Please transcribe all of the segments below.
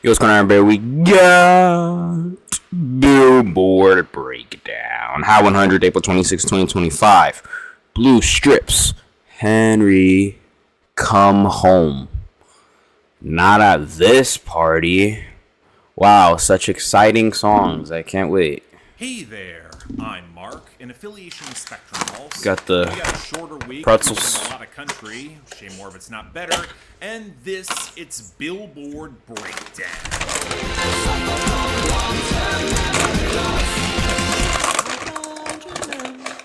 Yo, what's going on, everybody? We got Billboard Breakdown. High 100, April 26, 2025. Blue Strips. Henry, come home. Not at this party. Wow, such exciting songs. I can't wait. Hey there, I'm Mark, in affiliation with Spectrum Pulse. Got the we got a shorter week, pretzels. A lot of country, shame more of it's not better, and it's Billboard Breakdown.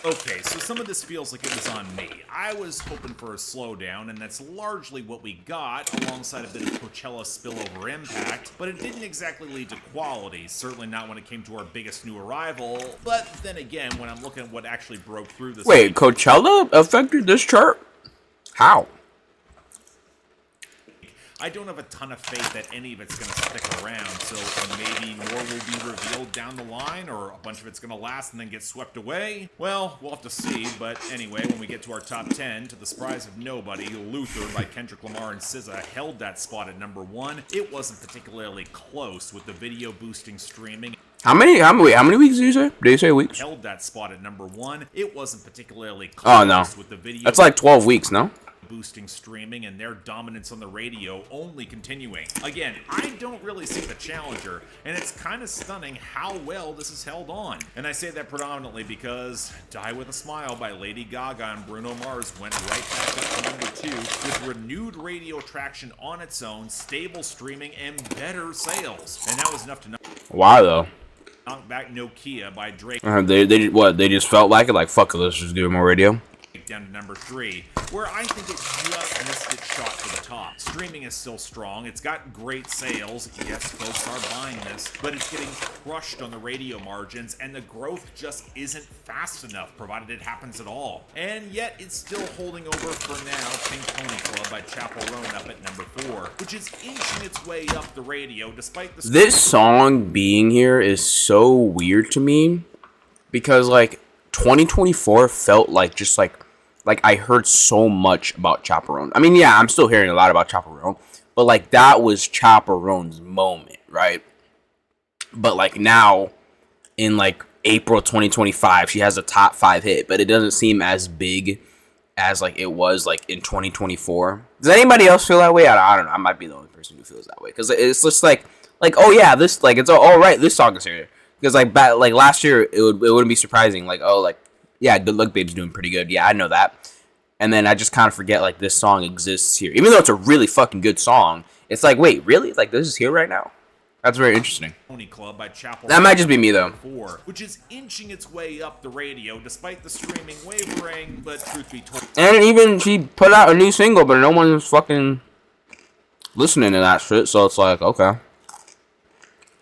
Okay, so some of this feels like it was on me. I was hoping for a slowdown, and that's largely what we got, alongside a bit of Coachella spillover impact, but it didn't exactly lead to quality, certainly not when it came to our biggest new arrival, but then again, when I'm looking at what actually broke through this... Wait, Coachella affected this chart? How? I don't have a ton of faith that any of it's going to stick around, so maybe more will be revealed down the line, or a bunch of it's going to last and then get swept away. Well, we'll have to see, but anyway, when we get to our top 10, to the surprise of nobody, Luther by Kendrick Lamar and SZA held that spot at number 1. It wasn't particularly close with the video boosting streaming. How many weeks did you say? Did you say weeks? Held that spot at number 1. It wasn't particularly close. Oh, no. With the video. That's like 12 weeks, no? Boosting streaming and their dominance on the radio only continuing. Again, I don't really see the challenger, and it's kind of stunning how well this is held on. And I say that predominantly because Die With a Smile by Lady Gaga and Bruno Mars went right back up to number 2 with renewed radio traction on its own, stable streaming, and better sales. And that was enough to Why though? knock back Nokia by Drake. They just felt like it, like fuck it, let's just do more radio. Down to number 3, where I think it just missed its shot to the top. Streaming is still strong, it's got great sales, yes, folks are buying this, but it's getting crushed on the radio margins, and the growth just isn't fast enough, provided it happens at all. And yet, it's still holding over for now. Pink Pony Club by Chappell Roan up at number 4, which is inching its way up the radio, despite the... This song being here is so weird to me, because, like, 2024 felt like just, like I heard so much about Chaperone. I mean, yeah, I'm still hearing a lot about Chaperone, but like that was Chaperone's moment, right? But like now, in like April 2025, she has a top 5 hit, but it doesn't seem as big as like it was like in 2024. Does anybody else feel that way? I don't know. I might be the only person who feels that way because it's just like oh yeah, this like it's all right. This song is here because like last year it wouldn't be surprising like oh like. Yeah, Good Luck Babe's doing pretty good. Yeah, I know that. And then I just kind of forget, like, this song exists here. Even though it's a really fucking good song, it's like, wait, really? Like, this is here right now? That's very interesting. Club by Chappell that might just be me, though. 4, which is inching its way up the radio, despite the streaming wavering, but truth be told... And even she put out a new single, but no one's fucking listening to that shit, so it's like, okay.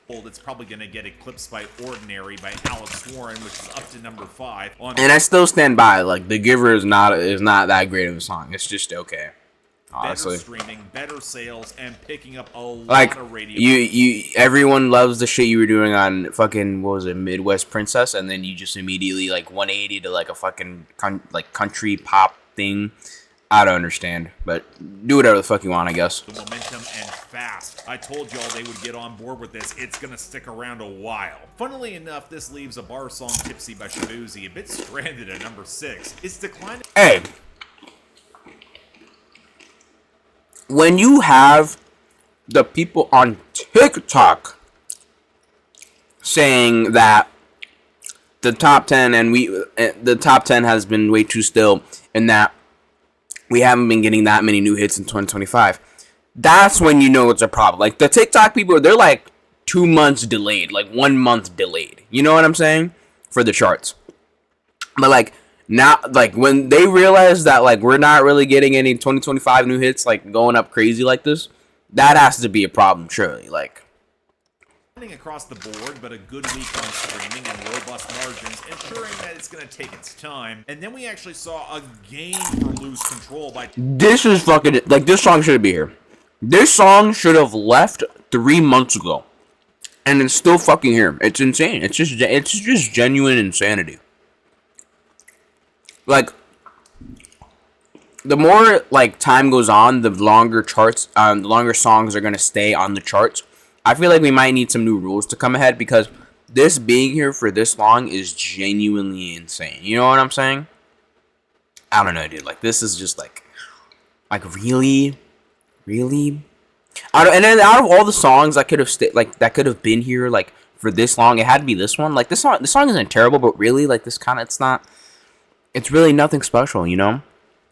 It's probably going to get eclipsed by Ordinary by Alex Warren, which is up to number 5. And I still stand by, like, The Giver is not that great of a song. It's just okay, honestly. Better streaming, better sales, and picking up a lot of radio. Everyone loves the shit you were doing on fucking, what was it, Midwest Princess, and then you just immediately, like, 180 to, like, a fucking, country pop thing. I don't understand, but do whatever the fuck you want, I guess. The momentum and fast. I told y'all they would get on board with this. It's gonna stick around a while. Funnily enough, this leaves a bar song Tipsy by Shabuzi a bit stranded at number 6. It's declining. Hey, when you have the people on TikTok saying that the top 10 the top 10 has been way too still, and that we haven't been getting that many new hits in 2025. That's when you know it's a problem. Like, the TikTok people, they're like 2 months delayed, like 1 month delayed. You know what I'm saying? For the charts. But, like, now, like, when they realize that, like, we're not really getting any 2025 new hits, like, going up crazy like this, that has to be a problem, surely. Like, across the board, but a good week on streaming and robust margins, ensuring that it's going to take its time. And then we actually saw a game for Lose Control by... This is fucking... Like, this song shouldn't be here. This song should have left 3 months ago. And it's still fucking here. It's insane. It's just genuine insanity. Like, the more, like, time goes on, the longer charts... the longer songs are going to stay on the charts. I feel like we might need some new rules to come ahead because this being here for this long is genuinely insane. You know what I'm saying? I don't know, dude. Like, this is just like really, really. And then out of all the songs that could have that could have been here like for this long, it had to be this one. Like this song isn't terrible, but really, like it's really nothing special, you know.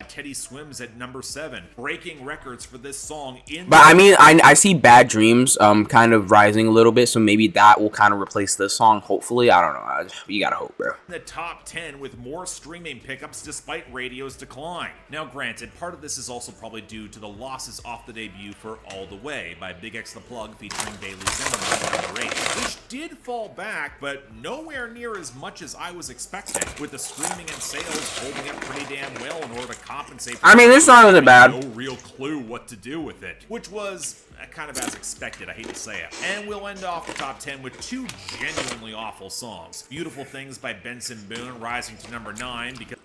Teddy Swims at number 7, breaking records for this song in. But I mean, I see Bad Dreams kind of rising a little bit, so maybe that will kind of replace this song. Hopefully, I don't know. You gotta hope, bro. The top 10 with more streaming pickups despite radio's decline. Now, granted, part of this is also probably due to the losses off the debut for All the Way by Big X the Plug featuring Bailey Zimmerman at number 8, which did fall back, but nowhere near as much as I was expecting, with the streaming and sales holding up pretty damn well in order to compensate. I mean, this song isn't bad. No real clue what to do with it, which was kind of as expected, I hate to say it. And we'll end off the top 10 with 2 genuinely awful songs. Beautiful Things by Benson Boone rising to number 9 because...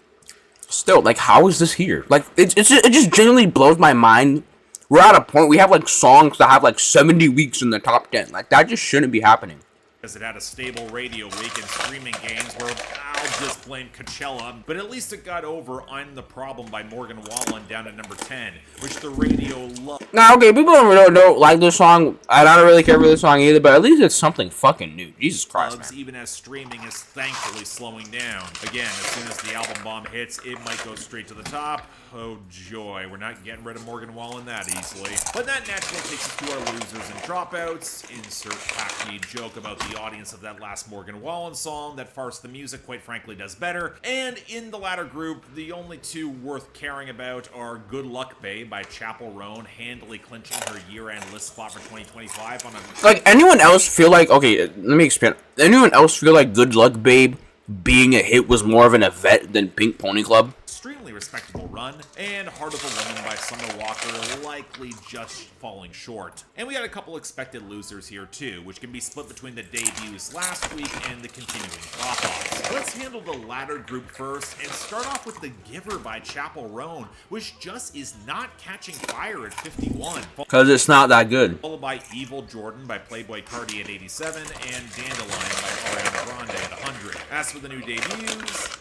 Still, like, how is this here? Like, it just genuinely blows my mind. We're at a point, we have, like, songs that have, like, 70 weeks in the top 10. Like, that just shouldn't be happening. Because it had a stable radio week and streaming games where I'll just blame Coachella, but at least it got over I'm the Problem by Morgan Wallen down at number 10, which the radio loved. Now, okay, people don't like this song. I don't really care for this song either, but at least it's something fucking new. Jesus Christ, man. Even as streaming is thankfully slowing down. Again, as soon as the album bomb hits, it might go straight to the top. Oh joy, we're not getting rid of Morgan Wallen that easily. But that naturally takes us to our losers and dropouts. Insert hackneyed joke about the audience of that last Morgan Wallen song that Farce the Music quite frankly does better. And in the latter group, the only 2 worth caring about are Good Luck Babe by Chapel Roan, handily clinching her year-end list spot for 2025 on a... Like, anyone else feel like... Okay, let me expand. Anyone else feel like Good Luck Babe being a hit was more of an event than Pink Pony Club? Extremely respectable run, and Heart of a Woman by Summer Walker likely just falling short. And we got a couple expected losers here too, which can be split between the debuts last week and the continuing drop-offs. Let's handle the latter group first, and start off with The Giver by Chapel Roan, which just is not catching fire at 51. Because it's not that good. Followed by Evil Jordan by Playboy Cardi at 87, and Dandelion by Ariana Grande at 100. As for the new debuts,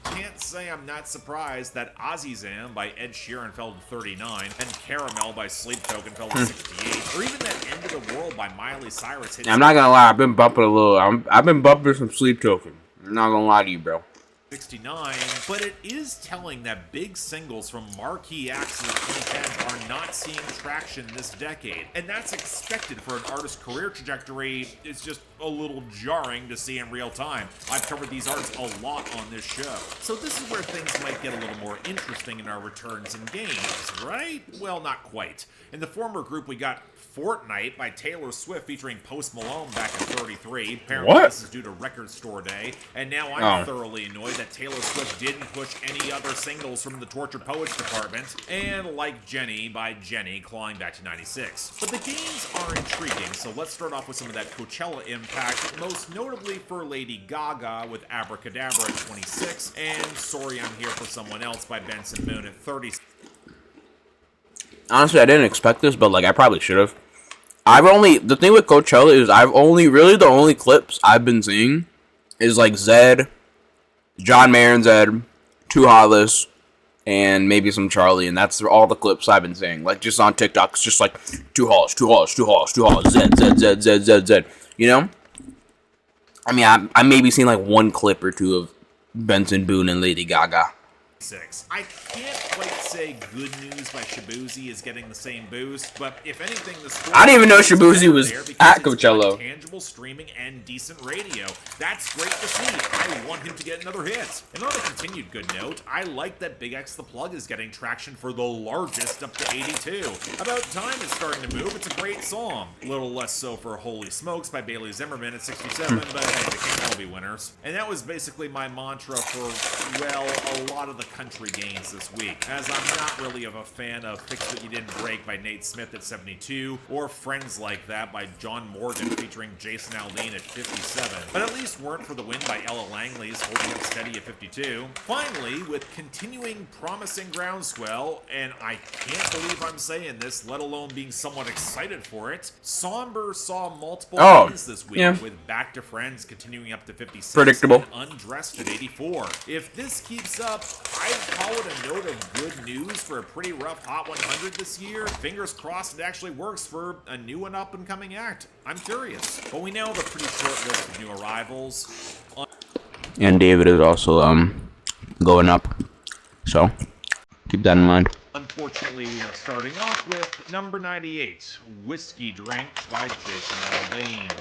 can't say I'm not surprised that Azizam by Ed Sheeran fell to 39, and Caramel by Sleep Token fell to 68, or even that End of the World by Miley Cyrus hit... I'm not gonna lie, I've been bumping a little. I've been bumping some Sleep Token. I'm not gonna lie to you, bro. 69, but it is telling that big singles from marquee acts of the 2010s are not seeing traction this decade, and that's expected for an artist's career trajectory. It's just a little jarring to see in real time. I've covered these artists a lot on this show, so this is where things might get a little more interesting in our returns and gains, right? Well, not quite. In the former group, we got Fortnite by Taylor Swift featuring Post Malone back at 33. Apparently this is due to Record Store Day, and now I'm thoroughly annoyed that Taylor Swift didn't push any other singles from the Tortured Poets department, and Like Jenny by Jenny clawing back to 96. But the gains are intriguing, so let's start off with some of that Coachella impact, most notably for Lady Gaga with Abracadabra at 26, and Sorry I'm Here for Someone Else by Benson Boone at 30. Honestly, I didn't expect this, but like I probably should have. The thing with Coachella is the only clips I've been seeing is like Zed, John Mayer and Zed, Too Hotless, and maybe some Charlie, and that's all the clips I've been seeing. Like just on TikTok, it's just like Too Hotless, Zed, you know? I mean, I maybe seen like one clip or two of Benson Boone and Lady Gaga. I can't quite say Good News by Shabuzi is getting the same boost, but if anything, the story I didn't even know Shabuzi was at Coachella. Tangible streaming and decent radio. That's great to see. I want him to get another hit. And on a continued good note, I like that Big X the Plug is getting traction for the largest up to 82. About Time is starting to move. It's a great song. A little less so for Holy Smokes by Bailey Zimmerman at 67, but hey, they can't all be winners. And that was basically my mantra for, well, a lot of the country gains this week, as I'm not really of a fan of Fix What You Didn't Break by Nate Smith at 72, or Friends Like That by John Morgan featuring Jason Aldean at 57, but at least weren't for the win by Ella Langley's holding up steady at 52. Finally, with continuing promising groundswell, and I can't believe I'm saying this, let alone being somewhat excited for it, Somber saw multiple wins this week, with Back to Friends continuing up to 56 Predictable. and Undressed at 84. If this keeps up, I'd call it a note of good news for a pretty rough Hot 100 this year. Fingers crossed it actually works for a new and up-and-coming act. I'm curious. But we now have a pretty short list of new arrivals. And David is also going up, so keep that in mind. Unfortunately, we are starting off with number 98, Whiskey Drink by Jason Aldean.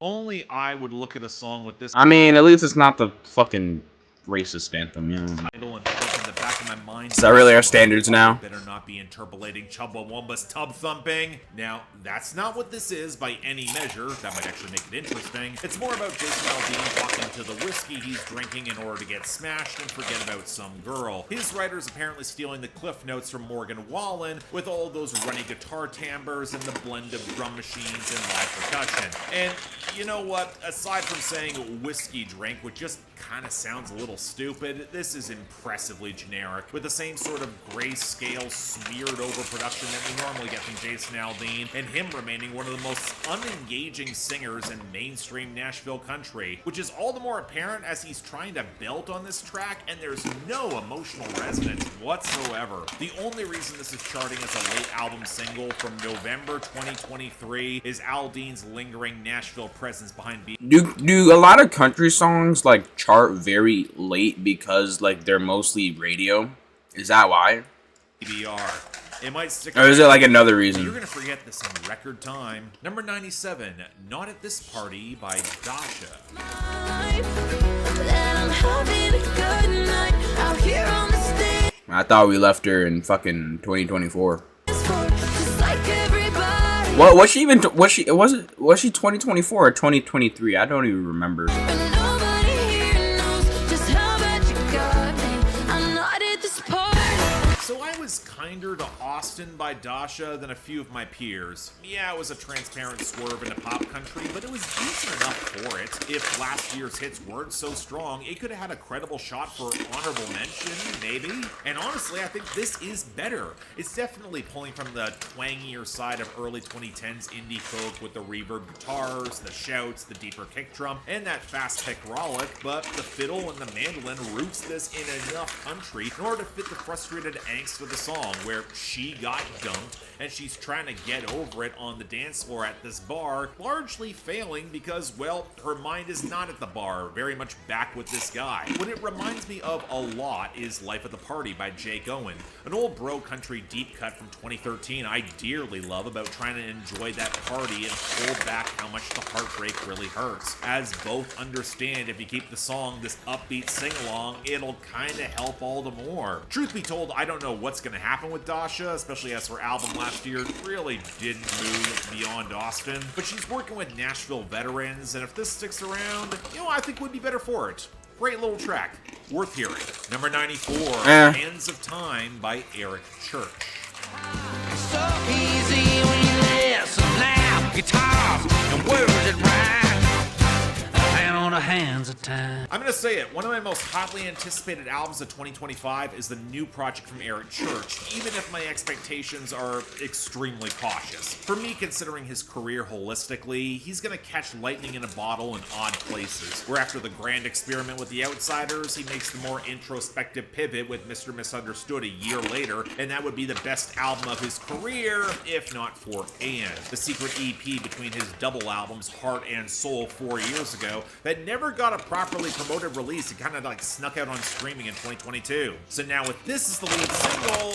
Only I would look at a song with this I mean, at least it's not the fucking racist anthem, you know. title and think in the back of my mind. Is that really our standards now? Better not be interpolating Chumbawamba's tub thumping. Now, that's not what this is by any measure. That might actually make it interesting. It's more about Jason Aldean talking to the whiskey he's drinking in order to get smashed and forget about some girl. His writer's apparently stealing the cliff notes from Morgan Wallen with all those runny guitar timbres and the blend of drum machines and live percussion. And you know what? Aside from saying whiskey drink, which just kind of sounds a little stupid, this is impressively generic, with the same sort of grayscale smeared over production that we normally get from Jason Aldean, and him remaining one of the most unengaging singers in mainstream Nashville country, which is all the more apparent as he's trying to belt on this track and there's no emotional resonance whatsoever. The only reason this is charting as a late album single from November 2023 is Aldean's lingering Nashville presence behind beat. Do a lot of country songs like chart very late because like they're mostly radio? Is that why? PBR. It might stick. Or is it like another reason? You're gonna forget this in record time. Number 97, Not at This Party by Dasha. I thought we left her in fucking 2024. What was she even? Was she 2024 or 2023? I don't even remember. So I was kinder to Austin by Dasha than a few of my peers. Yeah, it was a transparent swerve into pop country, but it was decent enough for it. If last year's hits weren't so strong, it could have had a credible shot for honorable mention, maybe. And honestly, I think this is better. It's definitely pulling from the twangier side of early 2010s indie folk with the reverb guitars, the shouts, the deeper kick drum, and that fast hydraulic, but the fiddle and the mandolin roots this in enough country in order to fit the frustrated angst of the song, where she got dumped and she's trying to get over it on the dance floor at this bar, largely failing because, well, her mind is not at the bar, very much back with this guy. What it reminds me of a lot is Life at the Party by Jake Owen, an old bro country deep cut from 2013 I dearly love about trying to enjoy that party and hold back how much the heartbreak really hurts. As both understand, if you keep the song this upbeat sing-along, it'll kinda help all the more. Truth be told, I don't know what's gonna happen with Dasha, especially as her album last year really didn't move beyond Austin, but she's working with Nashville veterans, and if this sticks around, I think would be better for it. Great little track, worth hearing. Number 94, Hands of Time by Eric Church. So easy when you listen loud guitars and words that rhyme. Hand on the hands of time. I'm gonna say it, one of my most hotly anticipated albums of 2025 is the new project from Eric Church, even if my expectations are extremely cautious. For me, considering his career holistically, he's gonna catch lightning in a bottle in odd places, where after the grand experiment with The Outsiders, he makes the more introspective pivot with Mr. Misunderstood a year later, and that would be the best album of his career, if not for And, the secret EP between his double albums, Heart and Soul, 4 years ago, that never got a properly promoted release. It kind of like snuck out on streaming in 2022. So now with this as the lead single,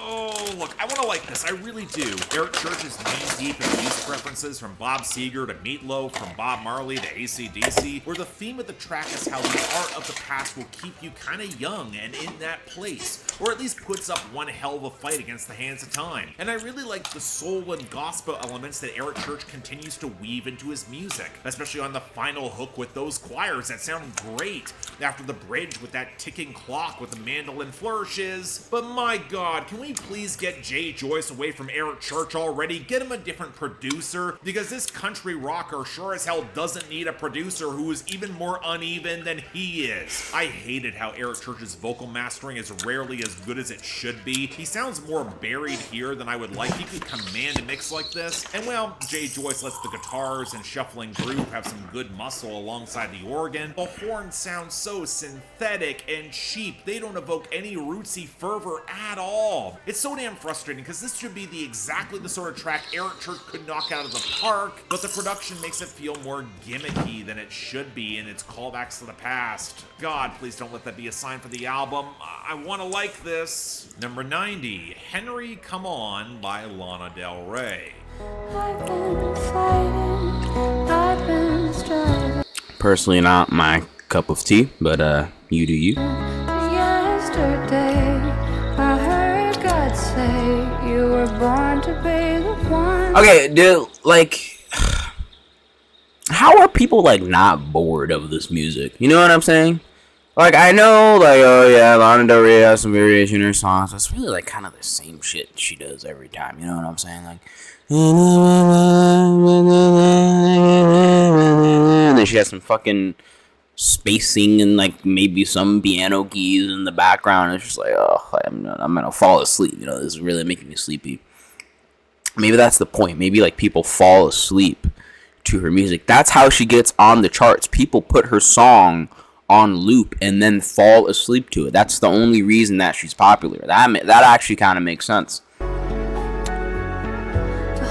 Oh, look, I want to like this. I really do. Eric Church is knee-deep in music references from Bob Seger to Meatloaf, from Bob Marley to AC/DC, where the theme of the track is how the art of the past will keep you kind of young and in that place, or at least puts up one hell of a fight against the hands of time. And I really like the soul and gospel elements that Eric Church continues to weave into his music, especially on the final hook with those choirs that sound great, after the bridge with that ticking clock with the mandolin flourishes. But my god, can we please get Jay Joyce away from Eric Church already? Get him a different producer, because this country rocker sure as hell doesn't need a producer who is even more uneven than he is. I hated how Eric Church's vocal mastering is rarely as good as it should be. He sounds more buried here than I would like. He could command a mix like this. And well, Jay Joyce lets the guitars and shuffling groove have some good muscle alongside the organ. The horns sound so synthetic and cheap. They don't evoke any rootsy fervor at all. It's so damn frustrating, because this should be exactly the sort of track Eric Church could knock out of the park, but the production makes it feel more gimmicky than it should be in its callbacks to the past. God, please don't let that be a sign for the album. I want to like this. Number 90, Henry Come On by Lana Del Rey. I've been fighting, I've been striving. Personally, not my cup of tea, but you do you. Yesterday, I heard God say you were born to be the one. Okay, dude, like, how are people like not bored of this music? You know what I'm saying? Like, I know, like, oh yeah, Lana Del Rey has some variation in her songs. It's really like kind of the same shit she does every time. You know what I'm saying? Like, and then she has some fucking spacing and like maybe some piano keys in the background. It's just like, oh, I'm gonna fall asleep. You know, this is really making me sleepy. Maybe that's the point. Maybe like people fall asleep to her music. That's how she gets on the charts. People put her song on loop and then fall asleep to it. That's the only reason that she's popular. That actually kind of makes sense. To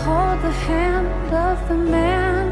hold the hand of the man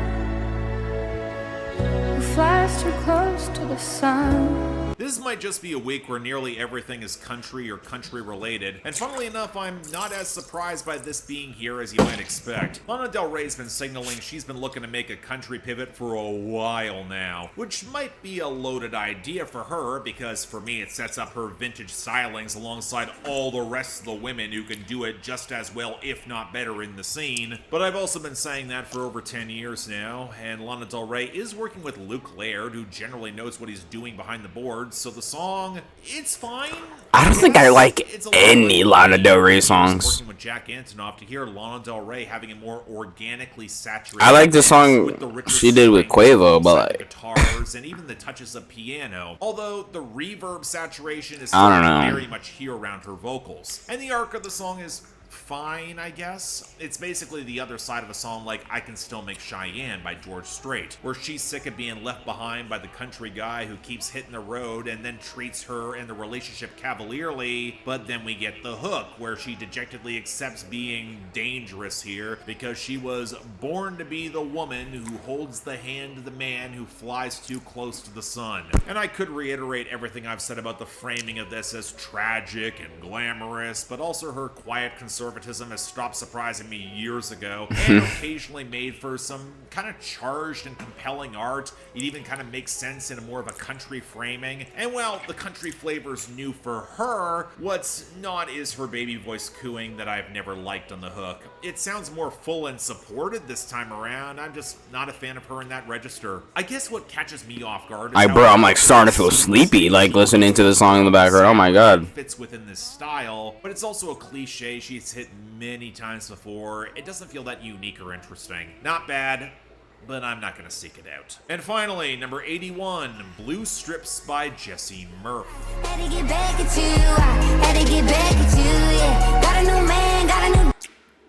who flies too close to the sun. This might just be a week where nearly everything is country or country related, and funnily enough, I'm not as surprised by this being here as you might expect. Lana Del Rey's been signaling she's been looking to make a country pivot for a while now, which might be a loaded idea for her, because for me it sets up her vintage stylings alongside all the rest of the women who can do it just as well, if not better, in the scene. But I've also been saying that for over 10 years now, and Lana Del Rey is working with Luke Laird, who generally knows what he's doing behind the boards, so the song, it's fine. I don't think I like any Lana Del Rey songs. Working with Jack Antonoff to hear Lana Del Rey having a more organically saturated. I like the song she did with Quavo, but like guitars and even the touches of piano. Although the reverb saturation is I don't know. very much here around her vocals, and the arc of the song is fine, I guess. It's basically the other side of a song like I Can Still Make Cheyenne by George Strait, where she's sick of being left behind by the country guy who keeps hitting the road and then treats her and the relationship cavalierly, but then we get the hook, where she dejectedly accepts being dangerous here because she was born to be the woman who holds the hand of the man who flies too close to the sun. And I could reiterate everything I've said about the framing of this as tragic and glamorous, but also her quiet conservatism has stopped surprising me years ago, and occasionally made for some kind of charged and compelling art. It even kind of makes sense in a more of a country framing. And well, the country flavor's new for her. What's not is her baby voice cooing that I've never liked on the hook. It sounds more full and supported this time around. I'm just not a fan of her in that register. I guess what catches me off guard is I'm like starting to feel sleepy, like listening to the song in the background. Oh my god. Fits within this style, but it's also a cliche she's hit many times before. It doesn't feel that unique or interesting. Not bad, but I'm not going to seek it out. And finally, number 81, Blue Strips by Jesse Murph. Had to get back at you, I had to get back at you, yeah. Got a new man, got a new...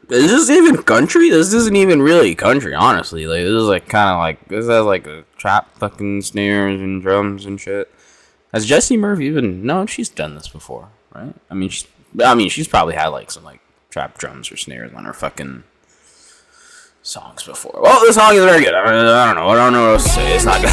Is this even country? This isn't even really country, honestly. Like, this is like kind of like, this has like a trap fucking snares and drums and shit. Has Jesse Murph even, no, she's done this before, right? I mean, she's probably had like some like trap drums or snares on her fucking songs before. Well, this song is very good. I don't know what else to say. It's not good.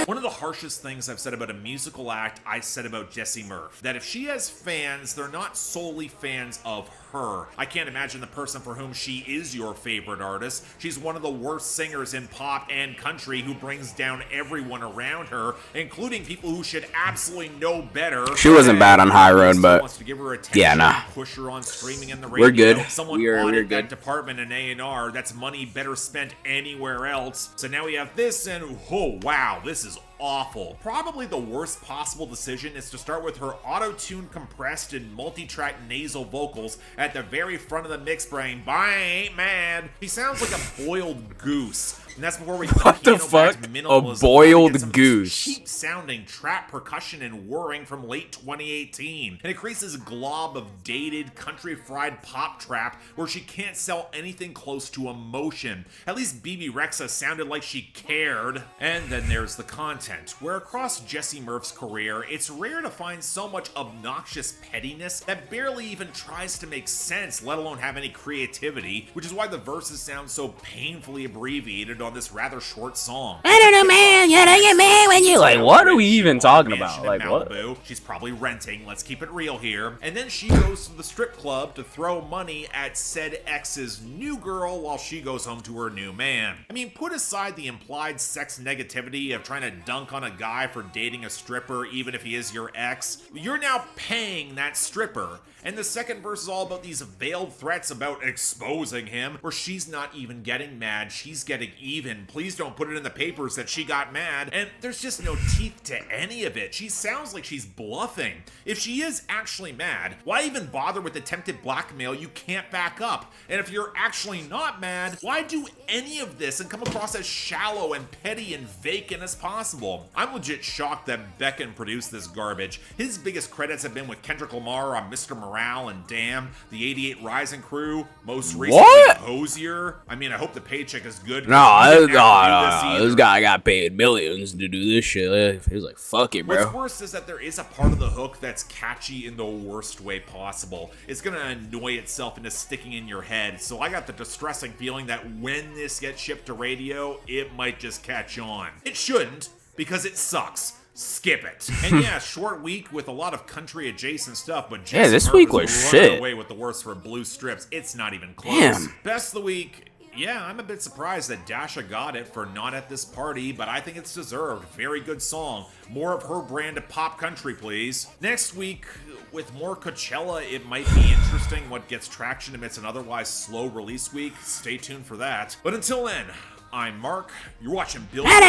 One of the harshest things I've said about a musical act I said about Jessie Murph. That if she has fans, they're not solely fans of her. I can't imagine the person for whom she is your favorite artist. She's one of the worst singers in pop and country who brings down everyone around her, including people who should absolutely know better. She wasn't bad on High Road, but wants to give her attention, yeah, nah. push her on streaming and the radio. We're good. Someone we're audited good. that department in A&R. That's money better spent anywhere else. So now we have this, and oh wow, this is awful. Probably the worst possible decision is to start with her auto-tune compressed and multi-track nasal vocals at the very front of the mix playing "I Ain't Mad." He sounds like a boiled goose. And that's before we What the fuck? A boiled goose. Cheap sounding trap percussion and whirring from late 2018. And it creates this glob of dated country fried pop trap where she can't sell anything close to emotion. At least BB Rexa sounded like she cared. And then there's the content, where across Jessie Murph's career, it's rare to find so much obnoxious pettiness that barely even tries to make sense, let alone have any creativity, which is why the verses sound so painfully abbreviated on this rather short song. I don't know, man. You don't get mad when you like. What are we even talking about? Like Malibu. what? She's probably renting. Let's keep it real here. And then she goes to the strip club to throw money at said ex's new girl while she goes home to her new man. I mean, put aside the implied sex negativity of trying to dunk on a guy for dating a stripper, even if he is your ex. You're now paying that stripper. And the second verse is all about these veiled threats about exposing him, where she's not even getting mad, she's getting even. Please don't put it in the papers that she got mad. And there's just no teeth to any of it. She sounds like she's bluffing. If she is actually mad, why even bother with attempted blackmail you can't back up? And if you're actually not mad, why do any of this and come across as shallow and petty and vacant as possible? I'm legit shocked that Becken produced this garbage. His biggest credits have been with Kendrick Lamar on Mr. Morale and Damn, the 88 Rising Crew, most recently Hosier. I mean, I hope the paycheck is good. No, this guy got paid millions to do this shit. He was like, fuck it, bro. What's worse is that there is a part of the hook that's catchy in the worst way possible. It's gonna annoy itself into sticking in your head, so I got the distressing feeling that when this gets shipped to radio, it might just catch on. It shouldn't, because it sucks. Skip it. And yeah, short week with a lot of country adjacent stuff, but Jessie this Murph week is was running shit. away with the worst for blue strips. It's not even close. Damn. Best of the week. Yeah, I'm a bit surprised that Dasha got it for Not at This Party, but I think it's deserved. Very good song. More of her brand of pop country, please. Next week, with more Coachella, it might be interesting what gets traction amidst an otherwise slow release week. Stay tuned for that. But until then, I'm Mark. You're watching Billboard. Like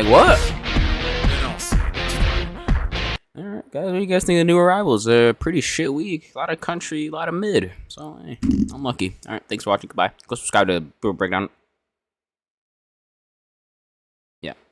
what? And I'll see you next time. Alright, guys, what do you guys think of New Arrivals? A pretty shit week. A lot of country, a lot of mid. So, hey, I'm lucky. Alright, thanks for watching. Goodbye. Go subscribe to Billboard Breakdown.